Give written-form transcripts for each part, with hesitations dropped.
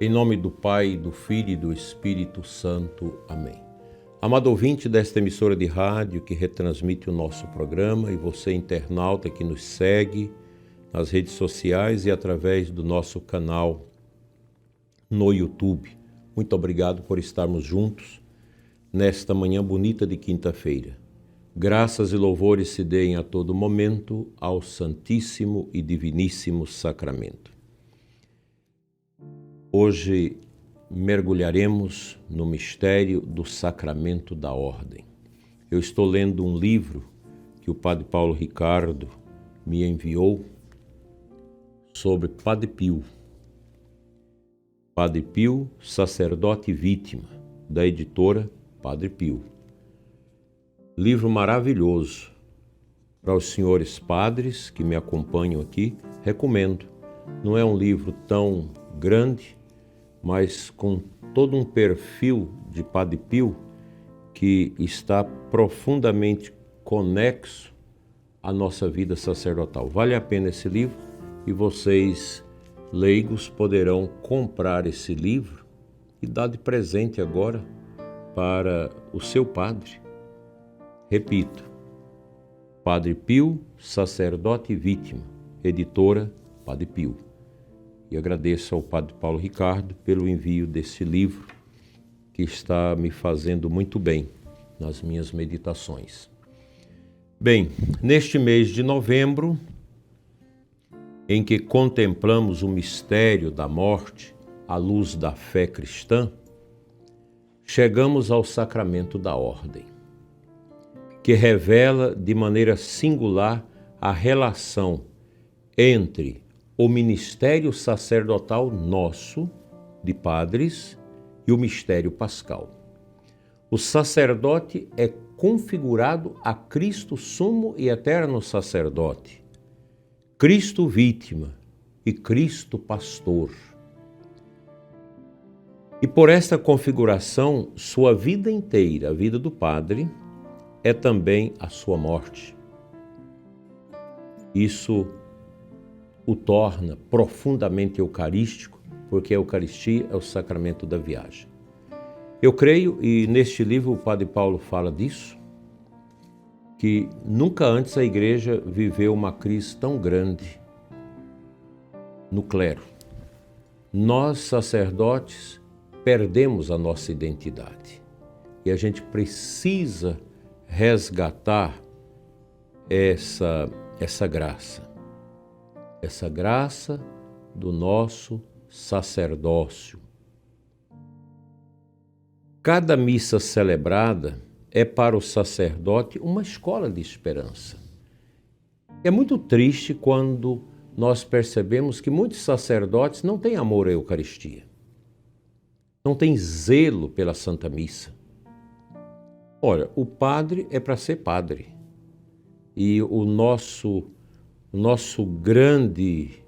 Em nome do Pai, do Filho e do Espírito Santo. Amém. Amado ouvinte desta emissora de rádio que retransmite o nosso programa e você internauta que nos segue nas redes sociais e através do nosso canal no YouTube. Muito obrigado por estarmos juntos nesta manhã bonita de quinta-feira. Graças e louvores se deem a todo momento ao Santíssimo e Diviníssimo Sacramento. Hoje mergulharemos no mistério do Sacramento da Ordem. Eu estou lendo um livro que o Padre Paulo Ricardo me enviou sobre Padre Pio. Padre Pio, sacerdote e vítima, da editora Padre Pio. Livro maravilhoso. Para os senhores padres que me acompanham aqui, recomendo. Não é um livro tão grande, mas com todo um perfil de Padre Pio que está profundamente conexo à nossa vida sacerdotal. Vale a pena esse livro e vocês, leigos, poderão comprar esse livro e dar de presente agora para o seu padre. Repito, Padre Pio, sacerdote e vítima, editora Padre Pio. E agradeço ao Padre Paulo Ricardo pelo envio desse livro que está me fazendo muito bem nas minhas meditações. Bem, neste mês de novembro, em que contemplamos o mistério da morte à luz da fé cristã, chegamos ao sacramento da ordem, que revela de maneira singular a relação entre o ministério sacerdotal nosso, de padres, e o mistério pascal. O sacerdote é configurado a Cristo sumo e eterno sacerdote, Cristo vítima e Cristo pastor. E por esta configuração, sua vida inteira, a vida do padre, é também a sua morte. Isso o torna profundamente eucarístico, porque a Eucaristia é o sacramento da viagem. Eu creio, e neste livro o Padre Paulo fala disso, que nunca antes a Igreja viveu uma crise tão grande no clero. Nós, sacerdotes, perdemos a nossa identidade e a gente precisa resgatar essa graça do nosso sacerdócio. Cada missa celebrada é para o sacerdote uma escola de esperança. É muito triste quando nós percebemos que muitos sacerdotes não têm amor à Eucaristia, não têm zelo pela Santa Missa. Olha, o padre é para ser padre e o nosso grande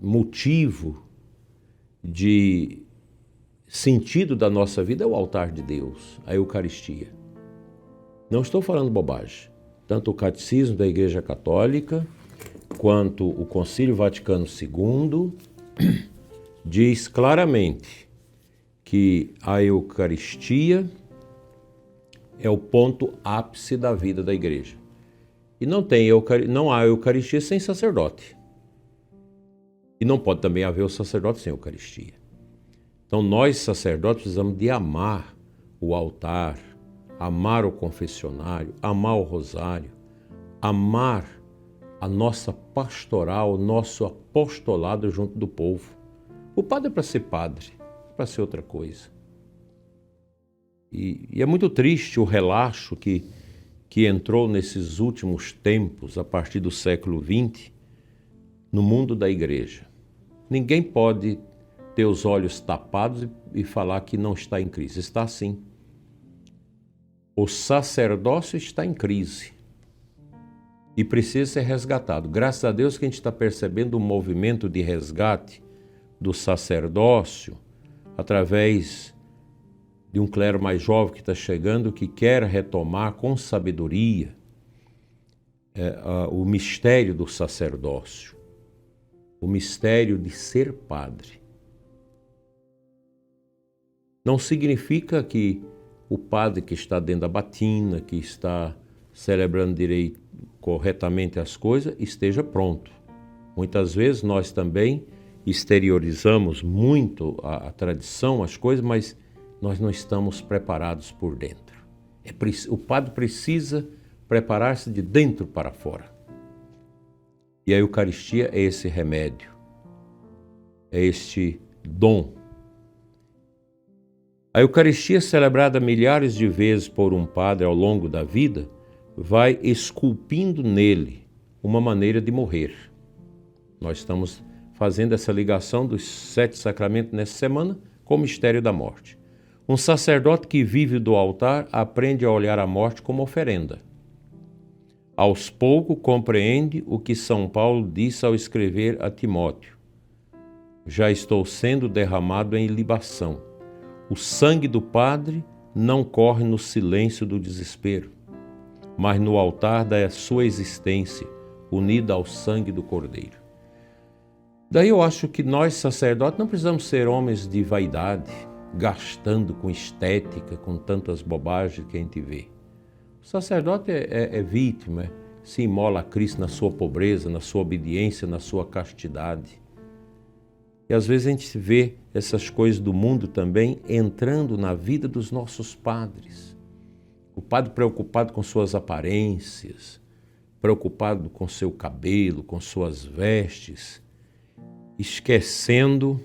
motivo de sentido da nossa vida é o altar de Deus, a Eucaristia. Não estou falando bobagem. Tanto o Catecismo da Igreja Católica quanto o Concílio Vaticano II diz claramente que a Eucaristia é o ponto ápice da vida da Igreja. E não há Eucaristia sem sacerdote. E não pode também haver o sacerdote sem Eucaristia. Então nós, sacerdotes, precisamos de amar o altar, amar o confessionário, amar o rosário, amar a nossa pastoral, o nosso apostolado junto do povo. O padre é para ser padre, para ser outra coisa. E é muito triste o relaxo que entrou nesses últimos tempos, a partir do século XX, no mundo da Igreja. Ninguém pode ter os olhos tapados e falar que não está em crise. Está sim. O sacerdócio está em crise e precisa ser resgatado. Graças a Deus que a gente está percebendo um movimento de resgate do sacerdócio através de um clero mais jovem que está chegando, que quer retomar com sabedoria o mistério do sacerdócio. o mistério de ser padre. Não significa que o padre que está dentro da batina, que está celebrando corretamente as coisas, esteja pronto. Muitas vezes nós também exteriorizamos muito a tradição, as coisas, mas nós não estamos preparados por dentro. O padre precisa preparar-se de dentro para fora. E a Eucaristia é esse remédio, é este dom. A Eucaristia, celebrada milhares de vezes por um padre ao longo da vida, vai esculpindo nele uma maneira de morrer. Nós estamos fazendo essa ligação dos 7 sacramentos nessa semana com o mistério da morte. Um sacerdote que vive do altar aprende a olhar a morte como oferenda. Aos poucos compreende o que São Paulo disse ao escrever a Timóteo: já estou sendo derramado em libação. O sangue do Padre não corre no silêncio do desespero, mas no altar da sua existência, unida ao sangue do Cordeiro. Daí eu acho que nós, sacerdotes, não precisamos ser homens de vaidade, gastando com estética, com tantas bobagens que a gente vê. O sacerdote é vítima, se imola a Cristo na sua pobreza, na sua obediência, na sua castidade. E às vezes a gente vê essas coisas do mundo também entrando na vida dos nossos padres. O padre preocupado com suas aparências, preocupado com seu cabelo, com suas vestes, esquecendo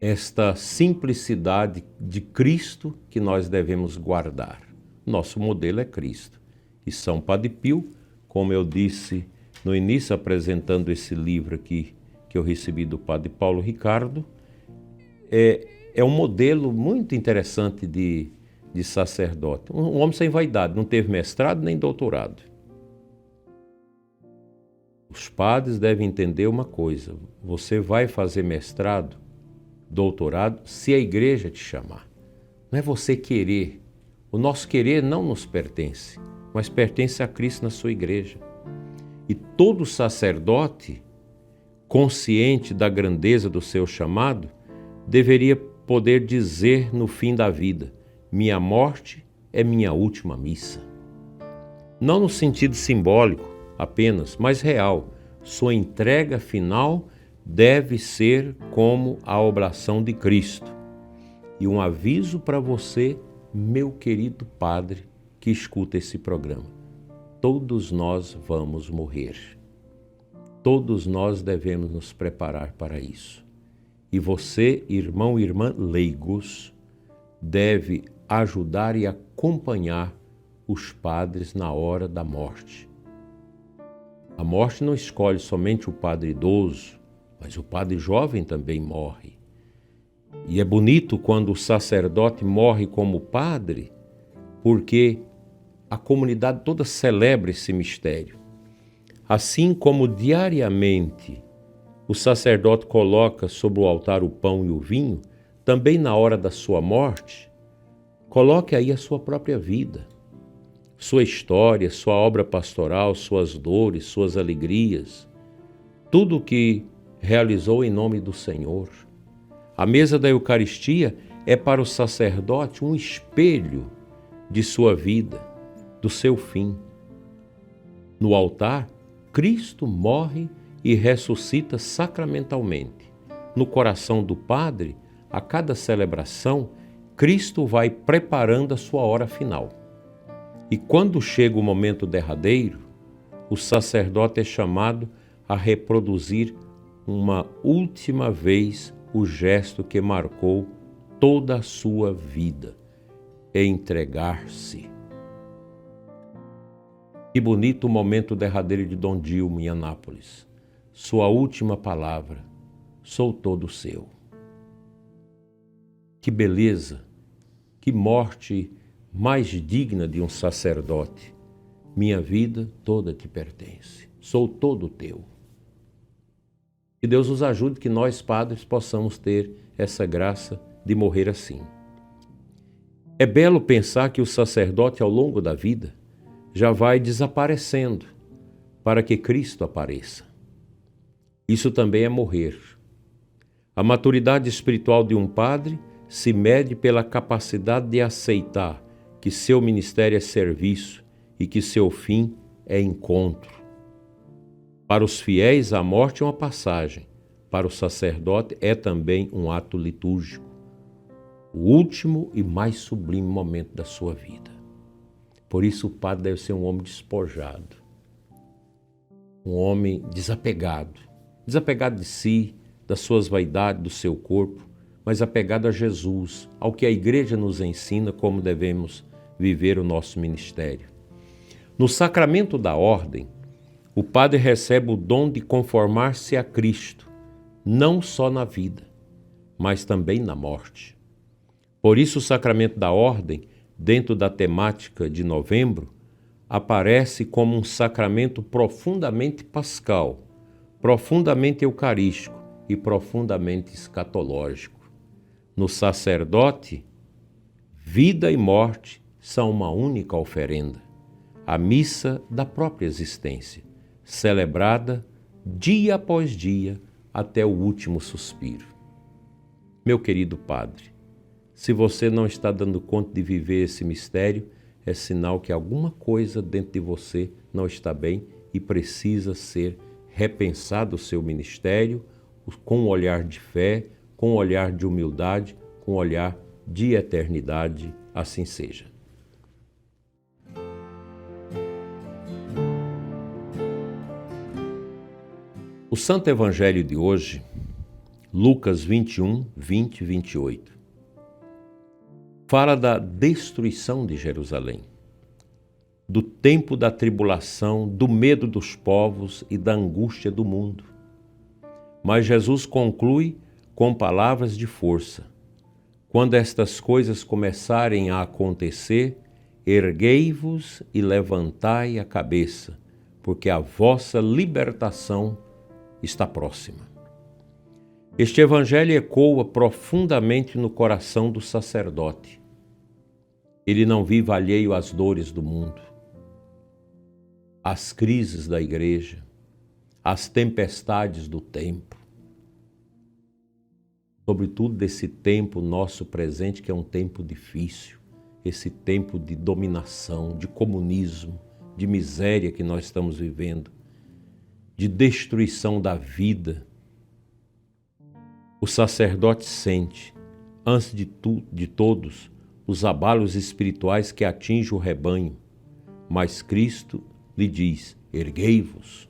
esta simplicidade de Cristo que nós devemos guardar. Nosso modelo é Cristo. E São Padre Pio, como eu disse no início, apresentando esse livro aqui, que eu recebi do Padre Paulo Ricardo, é um modelo muito interessante de sacerdote. Um homem sem vaidade, não teve mestrado nem doutorado. Os padres devem entender uma coisa: você vai fazer mestrado, doutorado, se a igreja te chamar. Não é você querer. O nosso querer não nos pertence, mas pertence a Cristo na sua igreja. E todo sacerdote, consciente da grandeza do seu chamado, deveria poder dizer no fim da vida: minha morte é minha última missa. Não no sentido simbólico apenas, mas real. Sua entrega final deve ser como a oblação de Cristo. E um aviso para você, meu querido padre que escuta esse programa: todos nós vamos morrer. Todos nós devemos nos preparar para isso. E você, irmão e irmã leigos, deve ajudar e acompanhar os padres na hora da morte. A morte não escolhe somente o padre idoso, mas o padre jovem também morre. E é bonito quando o sacerdote morre como padre, porque a comunidade toda celebra esse mistério. Assim como diariamente o sacerdote coloca sobre o altar o pão e o vinho, também na hora da sua morte, coloque aí a sua própria vida, sua história, sua obra pastoral, suas dores, suas alegrias, tudo o que realizou em nome do Senhor. A mesa da Eucaristia é para o sacerdote um espelho de sua vida, do seu fim. No altar, Cristo morre e ressuscita sacramentalmente. No coração do Padre, a cada celebração, Cristo vai preparando a sua hora final. E quando chega o momento derradeiro, o sacerdote é chamado a reproduzir uma última vez o gesto que marcou toda a sua vida: é entregar-se. Que bonito o momento derradeiro de Dom Dilma em Anápolis. Sua última palavra: sou todo seu. Que beleza, que morte mais digna de um sacerdote. Minha vida toda te pertence, sou todo teu. Que Deus nos ajude, que nós, padres, possamos ter essa graça de morrer assim. É belo pensar que o sacerdote, ao longo da vida, já vai desaparecendo para que Cristo apareça. Isso também é morrer. A maturidade espiritual de um padre se mede pela capacidade de aceitar que seu ministério é serviço e que seu fim é encontro. Para os fiéis, a morte é uma passagem. Para o sacerdote, é também um ato litúrgico, o último e mais sublime momento da sua vida. Por isso, o padre deve ser um homem despojado, um homem desapegado de si, das suas vaidades, do seu corpo, mas apegado a Jesus, ao que a Igreja nos ensina como devemos viver o nosso ministério. No sacramento da ordem, o padre recebe o dom de conformar-se a Cristo, não só na vida, mas também na morte. Por isso, o sacramento da ordem, dentro da temática de novembro, aparece como um sacramento profundamente pascal, profundamente eucarístico e profundamente escatológico. No sacerdote, vida e morte são uma única oferenda, a missa da própria existência, celebrada dia após dia até o último suspiro. Meu querido padre, se você não está dando conta de viver esse mistério, é sinal que alguma coisa dentro de você não está bem e precisa ser repensado o seu ministério com um olhar de fé, com um olhar de humildade, com um olhar de eternidade, assim seja. O Santo Evangelho de hoje, Lucas 21, 20 e 28, fala da destruição de Jerusalém, do tempo da tribulação, do medo dos povos e da angústia do mundo. Mas Jesus conclui com palavras de força. Quando estas coisas começarem a acontecer, erguei-vos e levantai a cabeça, porque a vossa libertação está próxima. Este evangelho ecoa profundamente no coração do sacerdote. Ele não vive alheio às dores do mundo, às crises da igreja, às tempestades do tempo. Sobretudo desse tempo nosso presente, que é um tempo difícil, esse tempo de dominação, de comunismo, de miséria que nós estamos vivendo, de destruição da vida. O sacerdote sente, antes de todos, os abalos espirituais que atingem o rebanho, mas Cristo lhe diz: erguei-vos.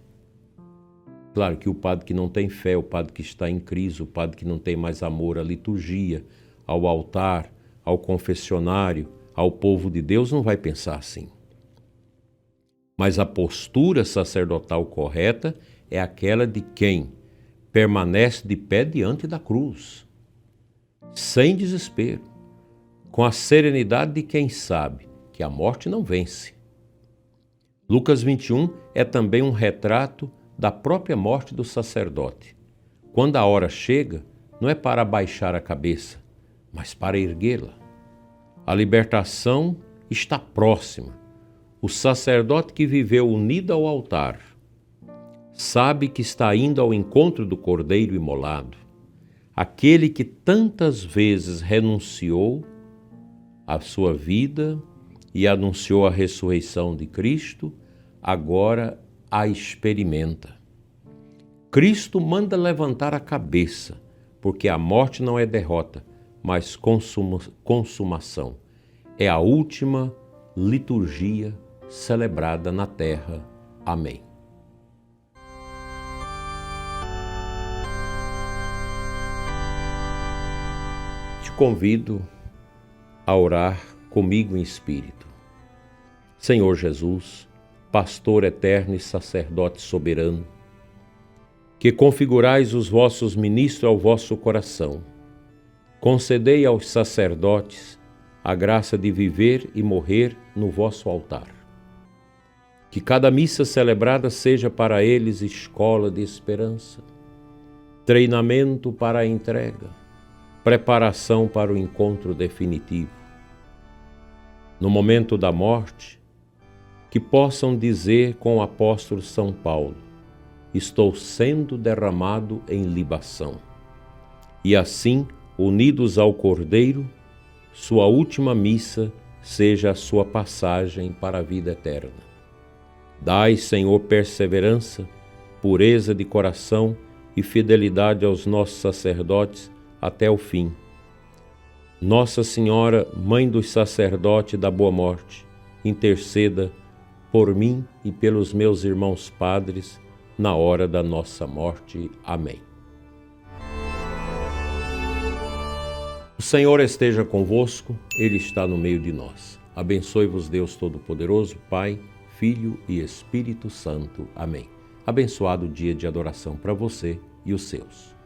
Claro que o padre que não tem fé, o padre que está em crise, o padre que não tem mais amor à liturgia, ao altar, ao confessionário, ao povo de Deus, não vai pensar assim. Mas a postura sacerdotal correta é aquela de quem permanece de pé diante da cruz, sem desespero, com a serenidade de quem sabe que a morte não vence. Lucas 21 é também um retrato da própria morte do sacerdote. Quando a hora chega, não é para abaixar a cabeça, mas para erguê-la. A libertação está próxima. O sacerdote que viveu unido ao altar sabe que está indo ao encontro do Cordeiro imolado, aquele que tantas vezes renunciou à sua vida e anunciou a ressurreição de Cristo, agora a experimenta. Cristo manda levantar a cabeça, porque a morte não é derrota, mas consumação. É a última liturgia celebrada na terra. Amém. Te convido a orar comigo em espírito. Senhor Jesus, pastor eterno e sacerdote soberano, que configurais os vossos ministros ao vosso coração, concedei aos sacerdotes a graça de viver e morrer no vosso altar. Que cada missa celebrada seja para eles escola de esperança, treinamento para a entrega, preparação para o encontro definitivo. No momento da morte, que possam dizer com o apóstolo São Paulo: estou sendo derramado em libação. E assim, unidos ao Cordeiro, sua última missa seja a sua passagem para a vida eterna. Dai, Senhor, perseverança, pureza de coração e fidelidade aos nossos sacerdotes até o fim. Nossa Senhora, Mãe dos sacerdotes da Boa Morte, interceda por mim e pelos meus irmãos padres na hora da nossa morte. Amém. O Senhor esteja convosco, Ele está no meio de nós. Abençoe-vos Deus Todo-Poderoso, Pai, Filho e Espírito Santo. Amém. Abençoado dia de adoração para você e os seus.